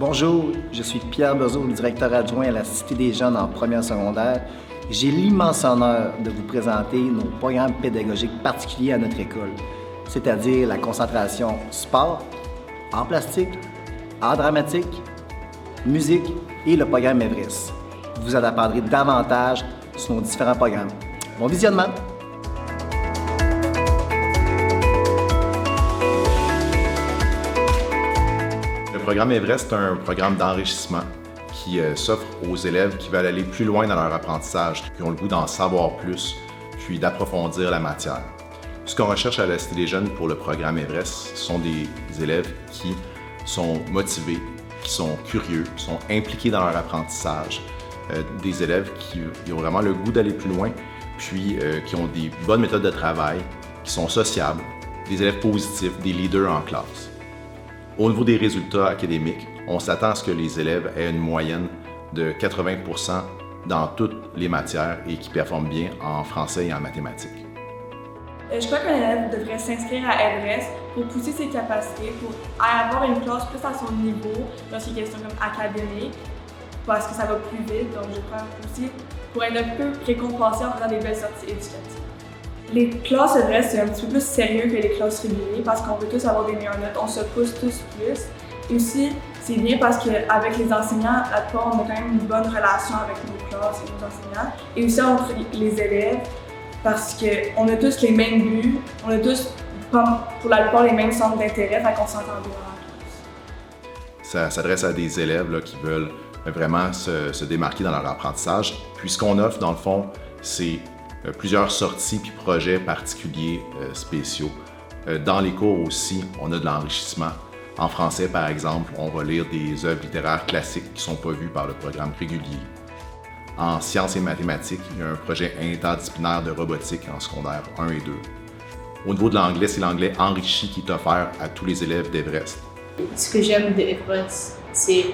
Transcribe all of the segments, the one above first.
Bonjour, je suis Pierre Bezeau, le directeur adjoint à la Cité des jeunes en première secondaire. J'ai l'immense honneur de vous présenter nos programmes pédagogiques particuliers à notre école, c'est-à-dire la concentration sport, art plastique, art dramatique, musique et le programme Everest. Vous en apprendrez davantage sur nos différents programmes. Bon visionnement! Le programme Everest est un programme d'enrichissement qui s'offre aux élèves qui veulent aller plus loin dans leur apprentissage, qui ont le goût d'en savoir plus, puis d'approfondir la matière. Ce qu'on recherche à la Cité des jeunes pour le programme Everest, ce sont des élèves qui sont motivés, qui sont curieux, qui sont impliqués dans leur apprentissage, des élèves qui ont vraiment le goût d'aller plus loin, puis qui ont des bonnes méthodes de travail, qui sont sociables, des élèves positifs, des leaders en classe. Au niveau des résultats académiques, on s'attend à ce que les élèves aient une moyenne de 80% dans toutes les matières et qui performent bien en français et en mathématiques. Je crois qu'un élève devrait s'inscrire à Everest pour pousser ses capacités, pour avoir une classe plus à son niveau lorsqu'il est question comme académique, parce que ça va plus vite, donc je crois aussi pour être un peu récompensé en faisant des belles sorties éducatives. Les classes Everest, c'est un petit peu plus sérieux que les classes régulières parce qu'on veut tous avoir des meilleures notes, on se pousse tous plus. Et aussi, c'est bien parce qu'avec les enseignants, à la plupart, on a quand même une bonne relation avec nos classes et nos enseignants. Et aussi entre les élèves, parce qu'on a tous les mêmes buts, on a tous, pour la plupart, les mêmes centres d'intérêt, fait qu'on s'entend bien dans la classe. Ça s'adresse à des élèves là, qui veulent vraiment se démarquer dans leur apprentissage. Puis ce qu'on offre, dans le fond, c'est plusieurs sorties puis projets particuliers spéciaux. Dans les cours aussi, on a de l'enrichissement. En français, par exemple, on va lire des œuvres littéraires classiques qui ne sont pas vues par le programme régulier. En sciences et mathématiques, il y a un projet interdisciplinaire de robotique en secondaire 1 et 2. Au niveau de l'anglais, c'est l'anglais enrichi qui est offert à tous les élèves d'Everest. Ce que j'aime d'Everest, c'est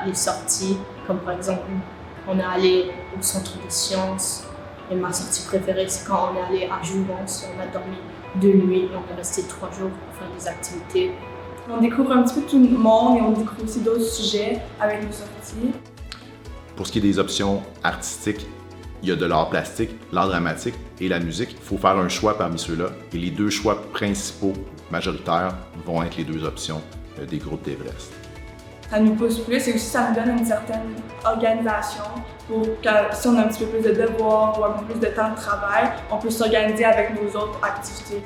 les sorties, comme par exemple, on est allé au centre des sciences. Et ma sortie préférée, c'est quand on est allé à Jouvence, on a dormi 2 nuits et on est resté 3 jours pour faire des activités. On découvre un petit peu tout le monde et on découvre aussi d'autres sujets avec nos sorties. Pour ce qui est des options artistiques, il y a de l'art plastique, l'art dramatique et la musique. Il faut faire un choix parmi ceux-là. Et les 2 choix principaux majoritaires vont être les 2 options des groupes d'Everest. Ça nous pousse plus et aussi ça nous donne une certaine organisation pour que si on a un petit peu plus de devoirs ou un peu plus de temps de travail, on peut s'organiser avec nos autres activités.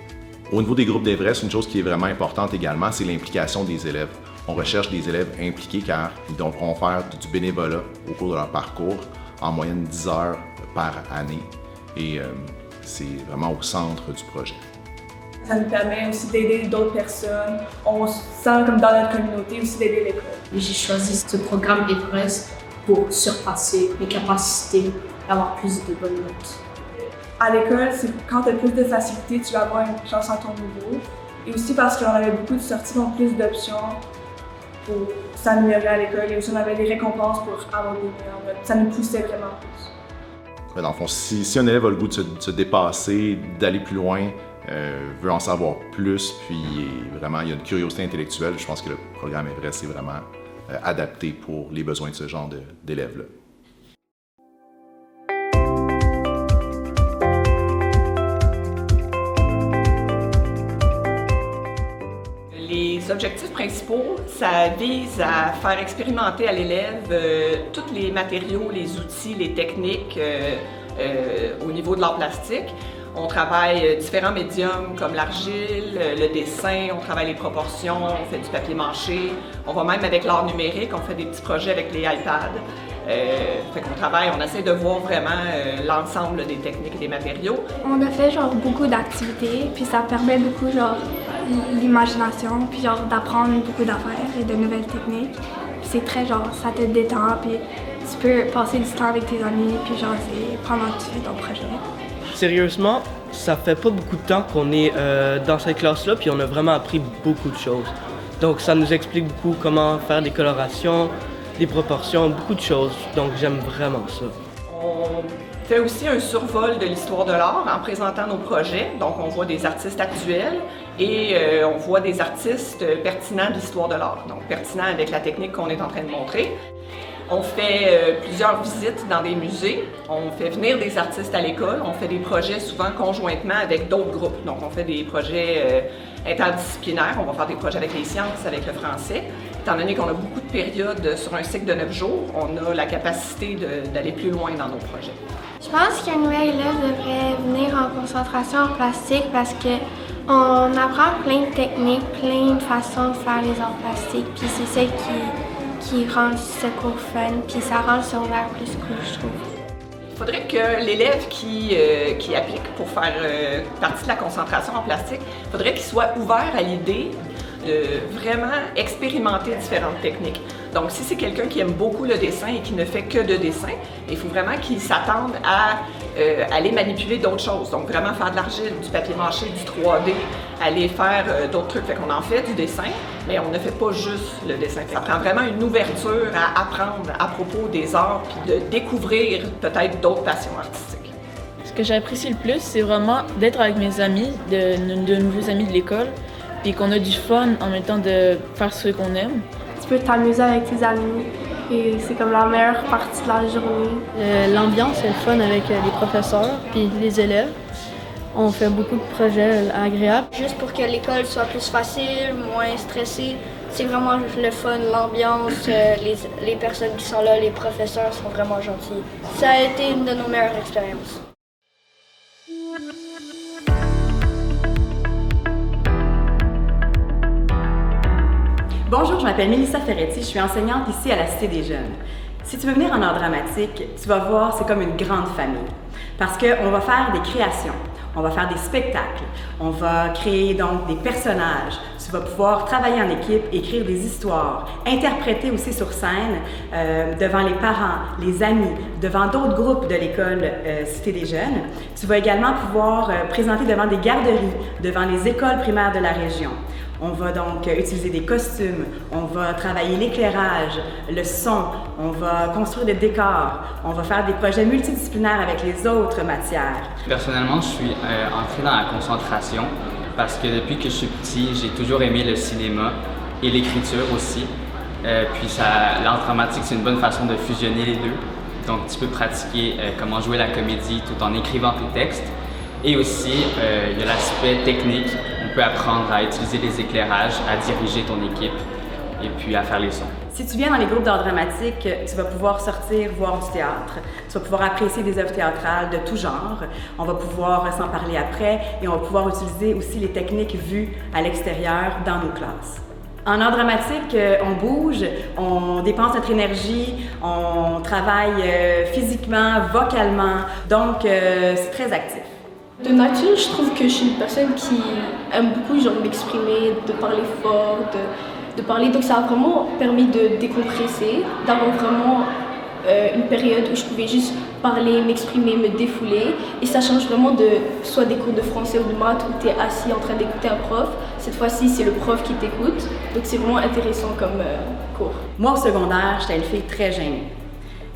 Au niveau des groupes d'Everest, une chose qui est vraiment importante également, c'est l'implication des élèves. On recherche des élèves impliqués car ils devront faire du bénévolat au cours de leur parcours, en moyenne 10 heures par année. Et c'est vraiment au centre du projet. Ça nous permet aussi d'aider d'autres personnes. On se sent comme dans notre communauté aussi d'aider l'école. J'ai choisi ce programme Everest pour surpasser mes capacités et avoir plus de bonnes notes. À l'école, quand tu as plus de facilité, tu vas avoir une chance à ton niveau. Et aussi parce qu'on avait beaucoup de sorties, donc plus d'options pour s'améliorer à l'école. Et aussi on avait des récompenses pour avoir des meilleures notes. Ça nous poussait vraiment plus. Dans le fond, si un élève a le goût de se dépasser, d'aller plus loin, veut en savoir plus, puis vraiment il y a une curiosité intellectuelle, je pense que le programme Everest est vraiment adapté pour les besoins de ce genre d'élèves-là. Les objectifs principaux, ça vise à faire expérimenter à l'élève tous les matériaux, les outils, les techniques au niveau de l'art plastique. On travaille différents médiums comme l'argile, le dessin, on travaille les proportions, on fait du papier mâché. On va même avec l'art numérique, on fait des petits projets avec les iPads. Fait qu'on travaille, on essaie de voir vraiment l'ensemble des techniques et des matériaux. On a fait genre beaucoup d'activités, puis ça permet beaucoup genre l'imagination, puis genre d'apprendre beaucoup d'affaires et de nouvelles techniques. C'est très genre, ça te détend, puis tu peux passer du temps avec tes amis, puis genre c'est pendant que tu fais ton projet. Sérieusement, ça fait pas beaucoup de temps qu'on est dans cette classe-là, puis on a vraiment appris beaucoup de choses. Donc ça nous explique beaucoup comment faire des colorations, des proportions, beaucoup de choses. Donc j'aime vraiment ça. On fait aussi un survol de l'histoire de l'art en présentant nos projets. Donc on voit des artistes actuels et on voit des artistes pertinents de l'histoire de l'art, donc pertinents avec la technique qu'on est en train de montrer. On fait plusieurs visites dans des musées, on fait venir des artistes à l'école, on fait des projets souvent conjointement avec d'autres groupes. Donc on fait des projets interdisciplinaires, on va faire des projets avec les sciences, avec le français. Étant donné qu'on a beaucoup de périodes sur un cycle de 9 jours, on a la capacité d'aller plus loin dans nos projets. Je pense qu'un nouvel élève devrait venir en concentration en plastique parce qu'on apprend plein de techniques, plein de façons de faire les arts plastiques, puis c'est ça qui rend ce cours fun, puis ça rend le secondaire plus cool, je trouve. Il faudrait que l'élève qui applique pour faire partie de la concentration en plastique, il faudrait qu'il soit ouvert à l'idée de vraiment expérimenter différentes techniques. Donc, si c'est quelqu'un qui aime beaucoup le dessin et qui ne fait que de dessin, il faut vraiment qu'il s'attende à aller manipuler d'autres choses. Donc, vraiment faire de l'argile, du papier mâché, du 3D, aller faire d'autres trucs. Fait qu'on en fait du dessin, mais on ne fait pas juste le dessin. Ça prend vraiment une ouverture à apprendre à propos des arts puis de découvrir peut-être d'autres passions artistiques. Ce que j'apprécie le plus, c'est vraiment d'être avec mes amis, de nouveaux amis de l'école, puis qu'on a du fun en même temps de faire ce qu'on aime. Tu peux t'amuser avec tes amis et c'est comme la meilleure partie de la journée. L'ambiance est le fun avec les professeurs puis les élèves. On fait beaucoup de projets agréables. Juste pour que l'école soit plus facile, moins stressée. C'est vraiment le fun, l'ambiance, les personnes qui sont là, les professeurs sont vraiment gentils. Ça a été une de nos meilleures expériences. Bonjour, je m'appelle Mélissa Ferretti, je suis enseignante ici à la Cité des Jeunes. Si tu veux venir en art dramatique, tu vas voir, c'est comme une grande famille. Parce qu'on va faire des créations, on va faire des spectacles, on va créer donc des personnages, tu vas pouvoir travailler en équipe, écrire des histoires, interpréter aussi sur scène devant les parents, les amis, devant d'autres groupes de l'école Cité des Jeunes. Tu vas également pouvoir présenter devant des garderies, devant les écoles primaires de la région. On va donc utiliser des costumes, on va travailler l'éclairage, le son, on va construire des décors, on va faire des projets multidisciplinaires avec les autres matières. Personnellement, je suis entré dans la concentration parce que depuis que je suis petit, j'ai toujours aimé le cinéma et l'écriture aussi. Puis l'art dramatique, c'est une bonne façon de fusionner les deux. Donc tu peux pratiquer comment jouer la comédie tout en écrivant tes textes. Et aussi, il y a l'aspect technique. On peut apprendre à utiliser les éclairages, à diriger ton équipe et puis à faire les sons. Si tu viens dans les groupes d'art dramatique, tu vas pouvoir sortir voir du théâtre. Tu vas pouvoir apprécier des œuvres théâtrales de tout genre. On va pouvoir s'en parler après et on va pouvoir utiliser aussi les techniques vues à l'extérieur dans nos classes. En art dramatique, on bouge, on dépense notre énergie, on travaille physiquement, vocalement, donc c'est très actif. De nature, je trouve que je suis une personne qui aime beaucoup m'exprimer, de parler fort, de parler. Donc ça a vraiment permis de décompresser, d'avoir vraiment une période où je pouvais juste parler, m'exprimer, me défouler. Et ça change vraiment de soit des cours de français ou de maths où tu es assis en train d'écouter un prof. Cette fois-ci, c'est le prof qui t'écoute. Donc c'est vraiment intéressant comme cours. Moi, au secondaire, j'étais une fille très gênée.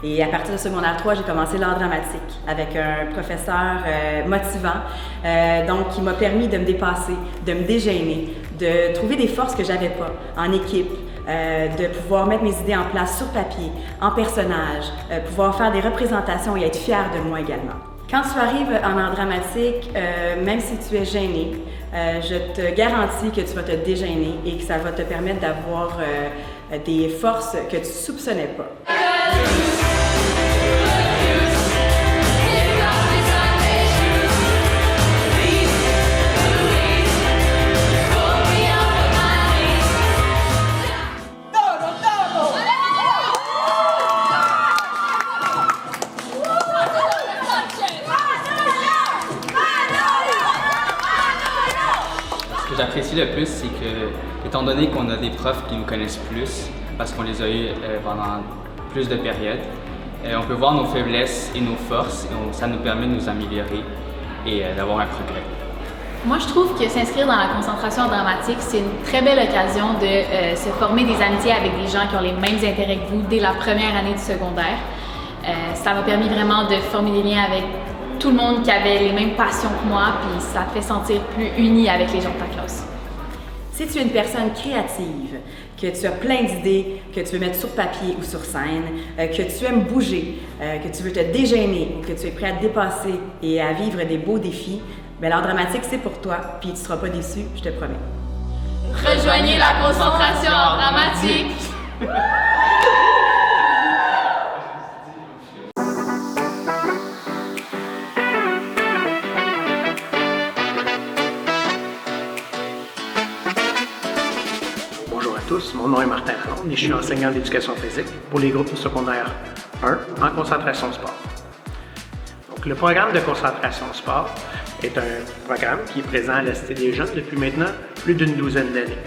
Et à partir de secondaire 3, j'ai commencé l'art dramatique avec un professeur motivant, donc qui m'a permis de me dépasser, de me dégêner, de trouver des forces que j'avais pas en équipe, de pouvoir mettre mes idées en place sur papier, en personnage, pouvoir faire des représentations et être fière de moi également. Quand tu arrives en art dramatique, même si tu es gêné, je te garantis que tu vas te dégêner et que ça va te permettre d'avoir des forces que tu soupçonnais pas. Ce que j'apprécie le plus, c'est que, étant donné qu'on a des profs qui nous connaissent plus, parce qu'on les a eus pendant plus de périodes, on peut voir nos faiblesses et nos forces, et ça nous permet de nous améliorer et d'avoir un progrès. Moi, je trouve que s'inscrire dans la concentration dramatique, c'est une très belle occasion de se former des amitiés avec des gens qui ont les mêmes intérêts que vous dès la première année du secondaire. Ça m'a permis vraiment de former des liens avec tout le monde qui avait les mêmes passions que moi, puis ça te fait sentir plus uni avec les gens de ta classe. Si tu es une personne créative, que tu as plein d'idées, que tu veux mettre sur papier ou sur scène, que tu aimes bouger, que tu veux te dégainer, que tu es prêt à te dépasser et à vivre des beaux défis, bien, l'art dramatique, c'est pour toi, puis tu ne seras pas déçu, je te promets. Rejoignez la concentration dramatique! Bonjour à tous, mon nom est Martin Lalonde et je suis enseignant d'éducation physique pour les groupes secondaires 1 en concentration sport. Donc, le programme de concentration sport est un programme qui est présent à la Cité des Jeunes depuis maintenant plus d'une douzaine d'années.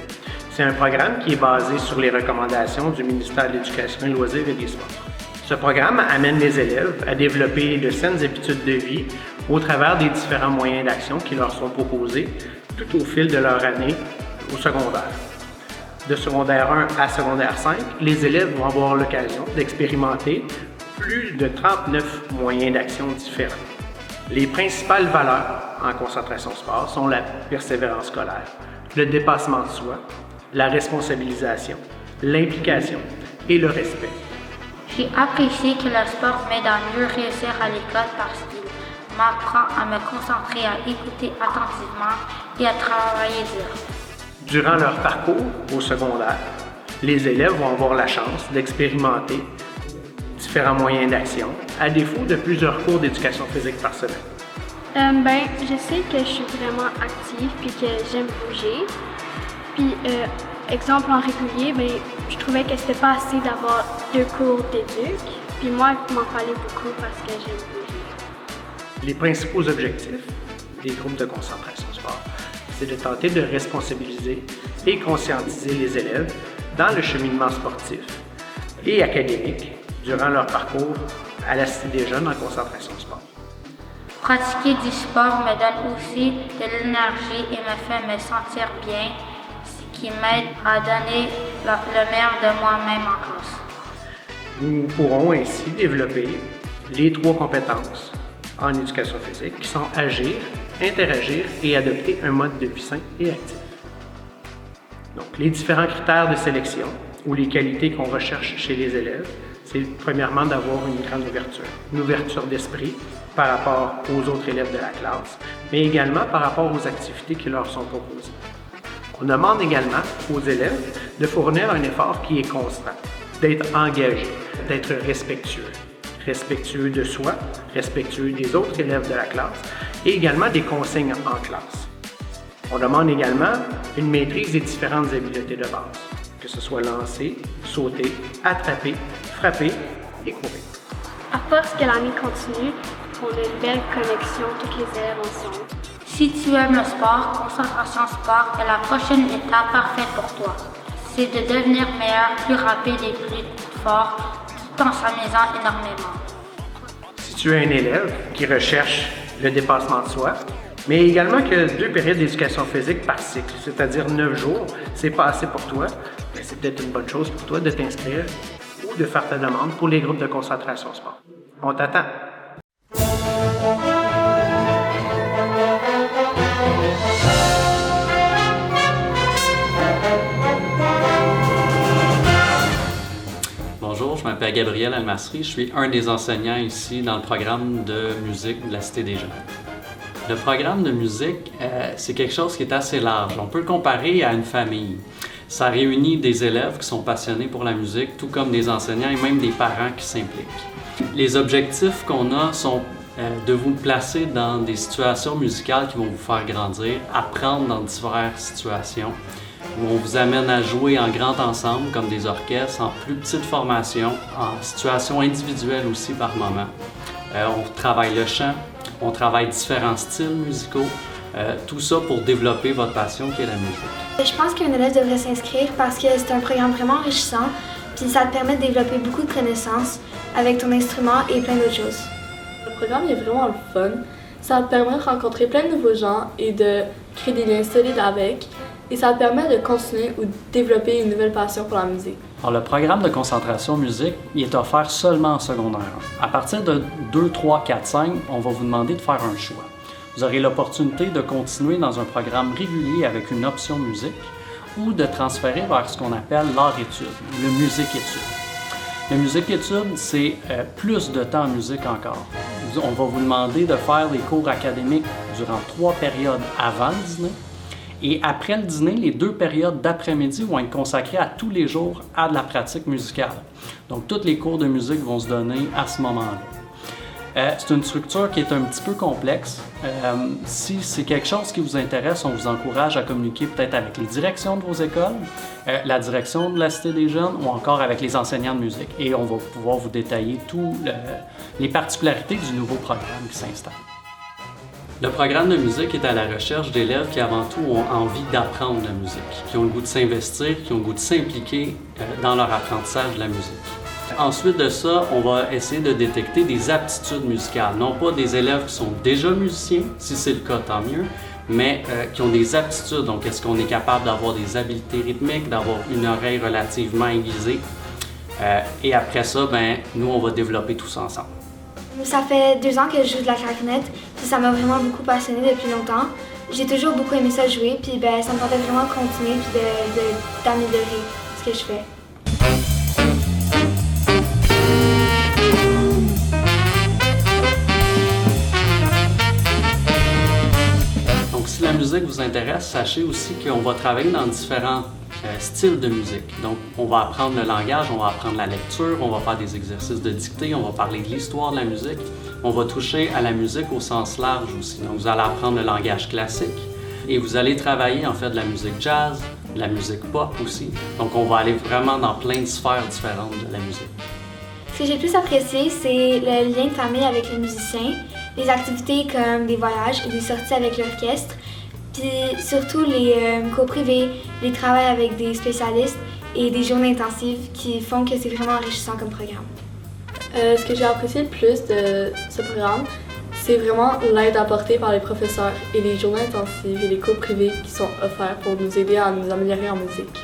C'est un programme qui est basé sur les recommandations du ministère de l'Éducation, des Loisirs et des Sports. Ce programme amène les élèves à développer de saines habitudes de vie au travers des différents moyens d'action qui leur sont proposés tout au fil de leur année au secondaire. De secondaire 1 à secondaire 5, les élèves vont avoir l'occasion d'expérimenter plus de 39 moyens d'action différents. Les principales valeurs en concentration sport sont la persévérance scolaire, le dépassement de soi, la responsabilisation, l'implication et le respect. J'ai apprécié que le sport m'aide à mieux réussir à l'école parce qu'il m'apprend à me concentrer, à écouter attentivement et à travailler dur. Durant leur parcours au secondaire, les élèves vont avoir la chance d'expérimenter différents moyens d'action, à défaut de plusieurs cours d'éducation physique par semaine. Je sais que je suis vraiment active puis que j'aime bouger. Puis, exemple en régulier, je trouvais que c'était pas assez d'avoir 2 cours d'éduc. Puis moi, il m'en fallait beaucoup parce que j'aime bouger. Les principaux objectifs des groupes de concentration sport, c'est de tenter de responsabiliser et conscientiser les élèves dans le cheminement sportif et académique durant leur parcours à la Cité des Jeunes en concentration sport. Pratiquer du sport me donne aussi de l'énergie et me fait me sentir bien, ce qui m'aide à donner le meilleur de moi-même en classe. Nous pourrons ainsi développer les 3 compétences en éducation physique qui sont agir, interagir et adopter un mode de vie sain et actif. Donc, les différents critères de sélection ou les qualités qu'on recherche chez les élèves, c'est premièrement d'avoir une ouverture d'esprit par rapport aux autres élèves de la classe, mais également par rapport aux activités qui leur sont proposées. On demande également aux élèves de fournir un effort qui est constant, d'être engagé, d'être respectueux de soi, respectueux des autres élèves de la classe et également des consignes en classe. On demande également une maîtrise des différentes habiletés de base, que ce soit lancer, sauter, attraper, frapper et courir. À force que l'année continue, on a une belle connexion, tous les élèves ensemble. Si tu aimes le sport, concentration sport est la prochaine étape parfaite pour toi. C'est de devenir meilleur, plus rapide et plus fort, tout en s'amusant énormément. Si tu es un élève qui recherche le dépassement de soi, mais également que 2 périodes d'éducation physique par cycle, c'est-à-dire 9 jours, c'est pas assez pour toi, mais c'est peut-être une bonne chose pour toi de t'inscrire ou de faire ta demande pour les groupes de concentration sport. On t'attend! Bonjour, je m'appelle Gabriel Almasri, je suis un des enseignants ici dans le programme de musique de la Cité des Jeunes. Le programme de musique, c'est quelque chose qui est assez large. On peut le comparer à une famille. Ça réunit des élèves qui sont passionnés pour la musique, tout comme des enseignants et même des parents qui s'impliquent. Les objectifs qu'on a sont de vous placer dans des situations musicales qui vont vous faire grandir, apprendre dans diverses situations, où on vous amène à jouer en grand ensemble, comme des orchestres, en plus petite formation, en situation individuelle aussi par moment. On travaille le chant, on travaille différents styles musicaux, tout ça pour développer votre passion qui est la musique. Je pense qu'un élève devrait s'inscrire parce que c'est un programme vraiment enrichissant, puis ça te permet de développer beaucoup de connaissances avec ton instrument et plein d'autres choses. Le programme est vraiment le fun. Ça te permet de rencontrer plein de nouveaux gens et de créer des liens solides avec. Et ça te permet de continuer ou de développer une nouvelle passion pour la musique. Alors, le programme de concentration musique, il est offert seulement en secondaire 1. À partir de 2, 3, 4, 5, on va vous demander de faire un choix. Vous aurez l'opportunité de continuer dans un programme régulier avec une option musique. ou de transférer vers ce qu'on appelle l'art-étude, le musique-étude. Le musique-étude, c'est plus de temps en musique encore. On va vous demander de faire les cours académiques durant 3 périodes avant le dîner. Et après le dîner, les 2 périodes d'après-midi vont être consacrées à tous les jours à de la pratique musicale. Donc, tous les cours de musique vont se donner à ce moment-là. C'est une structure qui est un petit peu complexe. Si c'est quelque chose qui vous intéresse, on vous encourage à communiquer peut-être avec les directions de vos écoles, la direction de la Cité des Jeunes ou encore avec les enseignants de musique. Et on va pouvoir vous détailler toutes les particularités du nouveau programme qui s'installe. Le programme de musique est à la recherche d'élèves qui avant tout ont envie d'apprendre la musique, qui ont le goût de s'investir, qui ont le goût de s'impliquer dans leur apprentissage de la musique. Ensuite de ça, on va essayer de détecter des aptitudes musicales. Non pas des élèves qui sont déjà musiciens, si c'est le cas, tant mieux, mais qui ont des aptitudes. Donc, est-ce qu'on est capable d'avoir des habiletés rythmiques, d'avoir une oreille relativement aiguisée? Et après ça, nous, on va développer tout ça ensemble. Ça fait 2 ans que je joue de la clarinette, puis ça m'a vraiment beaucoup passionnée depuis longtemps. J'ai toujours beaucoup aimé ça jouer, puis ça me tentait vraiment de continuer puis d'améliorer ce que je fais. Si la musique vous intéresse, sachez aussi qu'on va travailler dans différents styles de musique. Donc, on va apprendre le langage, on va apprendre la lecture, on va faire des exercices de dictée, on va parler de l'histoire de la musique. On va toucher à la musique au sens large aussi. Donc, vous allez apprendre le langage classique et vous allez travailler en fait de la musique jazz, de la musique pop aussi. Donc, on va aller vraiment dans plein de sphères différentes de la musique. Ce que j'ai le plus apprécié, c'est le lien de famille avec les musiciens, les activités comme des voyages et des sorties avec l'orchestre, puis surtout les cours privés, les travails avec des spécialistes et des journées intensives qui font que c'est vraiment enrichissant comme programme. Ce que j'ai apprécié le plus de ce programme, c'est vraiment l'aide apportée par les professeurs et les journées intensives et les cours privés qui sont offerts pour nous aider à nous améliorer en musique.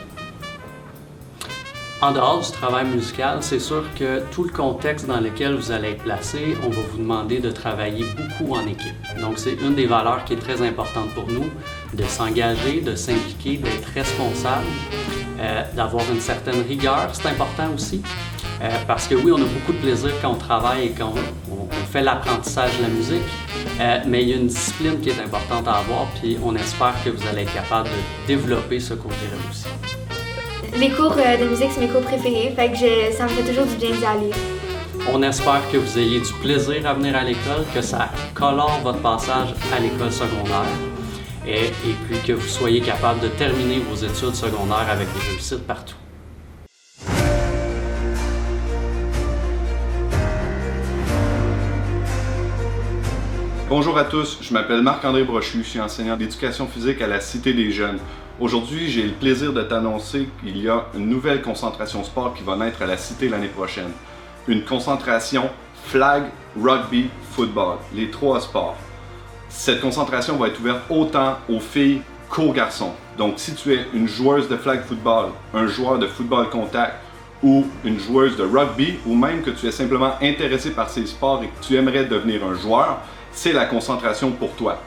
En dehors du travail musical, c'est sûr que tout le contexte dans lequel vous allez être placé, on va vous demander de travailler beaucoup en équipe. Donc, c'est une des valeurs qui est très importante pour nous, de s'engager, de s'impliquer, d'être responsable, d'avoir une certaine rigueur, c'est important aussi. Parce que oui, on a beaucoup de plaisir quand on travaille et quand on fait l'apprentissage de la musique, mais il y a une discipline qui est importante à avoir, puis on espère que vous allez être capable de développer ce côté-là aussi. Les cours de musique, c'est mes cours préférés, fait que ça me fait toujours du bien d'y aller. On espère que vous ayez du plaisir à venir à l'école, que ça colore votre passage à l'école secondaire et puis que vous soyez capable de terminer vos études secondaires avec des réussites partout. Bonjour à tous, je m'appelle Marc-André Brochu, je suis enseignant d'éducation physique à la Cité des Jeunes. Aujourd'hui, j'ai le plaisir de t'annoncer qu'il y a une nouvelle concentration sport qui va naître à la Cité l'année prochaine. Une concentration flag, rugby, football, les 3 sports. Cette concentration va être ouverte autant aux filles qu'aux garçons. Donc si tu es une joueuse de flag football, un joueur de football contact ou une joueuse de rugby, ou même que tu es simplement intéressé par ces sports et que tu aimerais devenir un joueur, c'est la concentration pour toi.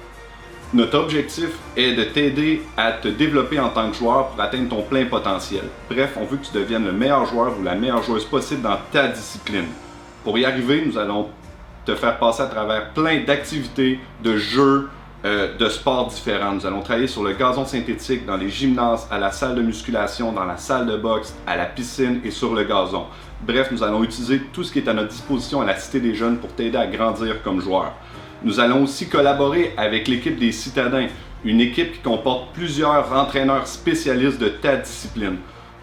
Notre objectif est de t'aider à te développer en tant que joueur pour atteindre ton plein potentiel. Bref, on veut que tu deviennes le meilleur joueur ou la meilleure joueuse possible dans ta discipline. Pour y arriver, nous allons te faire passer à travers plein d'activités, de jeux, de sports différents. Nous allons travailler sur le gazon synthétique, dans les gymnases, à la salle de musculation, dans la salle de boxe, à la piscine et sur le gazon. Bref, nous allons utiliser tout ce qui est à notre disposition à la Cité des Jeunes pour t'aider à grandir comme joueur. Nous allons aussi collaborer avec l'équipe des Citadins, une équipe qui comporte plusieurs entraîneurs spécialistes de ta discipline.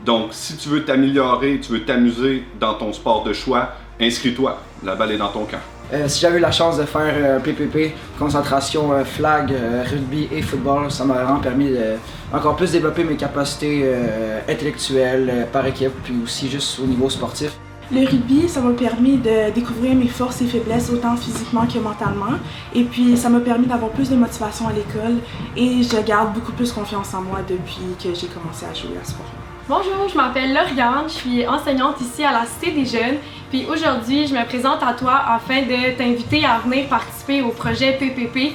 Donc, si tu veux t'améliorer, tu veux t'amuser dans ton sport de choix, inscris-toi. La balle est dans ton camp. Si j'avais eu la chance de faire PPP, concentration flag, rugby et football, ça m'a vraiment permis de encore plus développer mes capacités intellectuelles par équipe, puis aussi juste au niveau sportif. Le rugby, ça m'a permis de découvrir mes forces et faiblesses autant physiquement que mentalement. Et puis, ça m'a permis d'avoir plus de motivation à l'école et je garde beaucoup plus confiance en moi depuis que j'ai commencé à jouer à ce sport. Bonjour, je m'appelle Lauriane, je suis enseignante ici à la Cité des Jeunes. Puis aujourd'hui, je me présente à toi afin de t'inviter à venir participer au projet PPP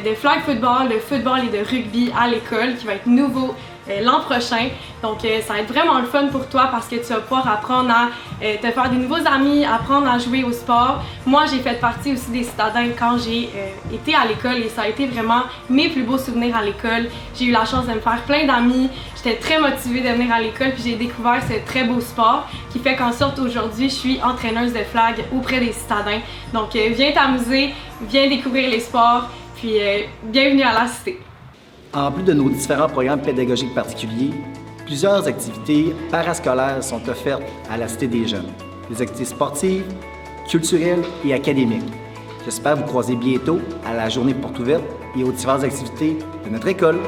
de flag football, de football et de rugby à l'école qui va être nouveau l'an prochain. Donc, ça va être vraiment le fun pour toi parce que tu vas pouvoir apprendre à te faire des nouveaux amis, apprendre à jouer au sport. Moi, j'ai fait partie aussi des citadins quand j'ai été à l'école et ça a été vraiment mes plus beaux souvenirs à l'école. J'ai eu la chance de me faire plein d'amis. J'étais très motivée de venir à l'école puis j'ai découvert ce très beau sport qui fait qu'en sorte aujourd'hui, je suis entraîneuse de flag auprès des citadins. Donc, viens t'amuser, viens découvrir les sports, puis bienvenue à la Cité. En plus de nos différents programmes pédagogiques particuliers, plusieurs activités parascolaires sont offertes à la Cité des Jeunes. Des activités sportives, culturelles et académiques. J'espère vous croiser bientôt à la journée porte ouverte et aux diverses activités de notre école.